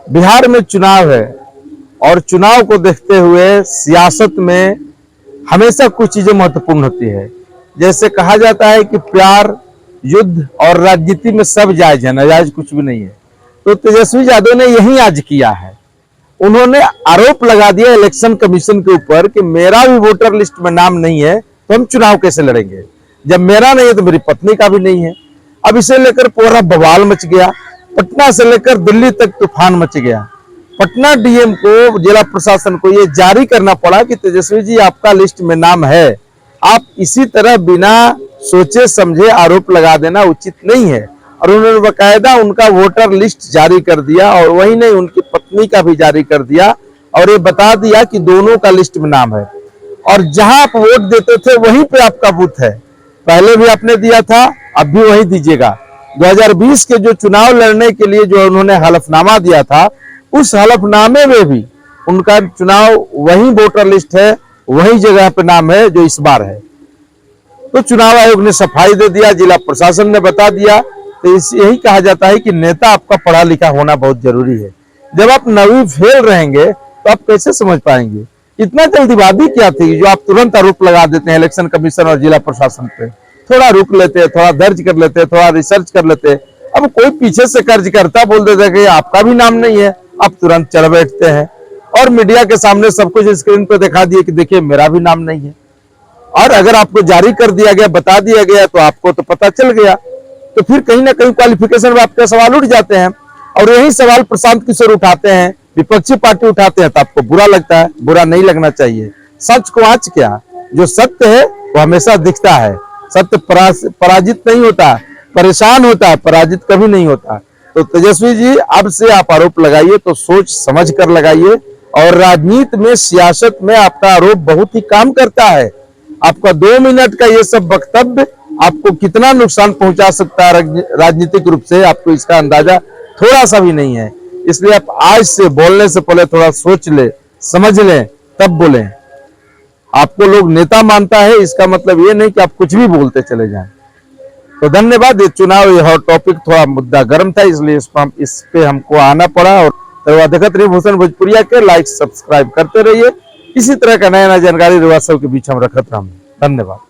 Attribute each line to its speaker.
Speaker 1: बिहार में चुनाव है और चुनाव को देखते हुए सियासत में हमेशा कुछ चीजें महत्वपूर्ण होती है। जैसे कहा जाता है कि प्यार, युद्ध और राजनीति में सब जायज है, नाजायज कुछ भी नहीं है। तो तेजस्वी यादव ने यही आज किया है। उन्होंने आरोप लगा दिया इलेक्शन कमीशन के ऊपर कि मेरा भी वोटर लिस्ट में नाम नहीं है तो हम चुनाव कैसे लड़ेंगे। जब मेरा नहीं है तो मेरी पत्नी का भी नहीं है। अब इसे लेकर पूरा बवाल मच गया। पटना से लेकर दिल्ली तक तूफान मच गया। पटना डीएम को, जिला प्रशासन को ये जारी करना पड़ा कि तेजस्वी जी आपका लिस्ट में नाम है। आप इसी तरह बिना सोचे समझे आरोप लगा देना उचित नहीं है। और उन्होंने बकायदा उनका वोटर लिस्ट जारी कर दिया और वही नहीं, उनकी पत्नी का भी जारी कर दिया और ये बता दिया कि दोनों का लिस्ट में नाम है। और जहां आप वोट देते थे वहीं पे आपका बूथ है। पहले भी आपने दिया था, अब भी वही दीजिएगा। 2020 के जो चुनाव लड़ने के लिए जो उन्होंने हलफनामा दिया था, उस हलफनामे में भी उनका चुनाव वही वोटर लिस्ट है, वही जगह पे नाम है जो इस बार है। तो चुनाव आयोग ने सफाई दे दिया, जिला प्रशासन ने बता दिया। तो यही कहा जाता है कि नेता आपका पढ़ा लिखा होना बहुत जरूरी है। जब आप नवी फेल रहेंगे तो आप कैसे समझ पाएंगे। इतना जल्दीबाजी क्या थी जो आप तुरंत आरोप लगा देते हैं इलेक्शन कमीशन और जिला प्रशासन पे। थोड़ा रुक लेते, थोड़ा दर्ज कर लेते, थोड़ा रिसर्च कर लेते। अब कोई पीछे से कर्ज करता बोल देता कि आपका भी नाम नहीं है, आप तुरंत चढ़ बैठते हैं और मीडिया के सामने सब कुछ स्क्रीन पे दिखा दिए कि देखिए मेरा भी नाम नहीं है। और अगर आपको जारी कर दिया गया, बता दिया गया, तो आपको तो पता चल गया। तो फिर कहीं ना कहीं क्वालिफिकेशन में आपके सवाल उठ जाते हैं। और यही सवाल प्रशांत किशोर उठाते हैं, विपक्षी पार्टी उठाते हैं, तो आपको बुरा लगता है। बुरा नहीं लगना चाहिए। सच को आज क्या, जो सत्य है वो हमेशा दिखता है। सत्य पराजित नहीं होता, परेशान होता है, पराजित कभी नहीं होता। तो तेजस्वी जी, अब से आप आरोप लगाइए तो सोच समझ कर लगाइए। और राजनीति में, सियासत में आपका आरोप बहुत ही काम करता है। आपका 2 मिनट का ये सब वक्तव्य आपको कितना नुकसान पहुंचा सकता है राजनीतिक रूप से, आपको इसका अंदाजा थोड़ा सा भी नहीं है। इसलिए आप आज से बोलने से पहले थोड़ा सोच ले, समझ लें, तब बोलें। आपको लोग नेता मानता है, इसका मतलब ये नहीं कि आप कुछ भी बोलते चले जाएं। तो धन्यवाद। ये चुनाव, यह टॉपिक थोड़ा मुद्दा गर्म था, इसलिए इस पे हमको आना पड़ा। और देखते रहिए भूषण भोजपुरिया के, लाइक सब्सक्राइब करते रहिए। इसी तरह का नया नया जानकारी रउआ सब के बीच हम रखत रहम। धन्यवाद।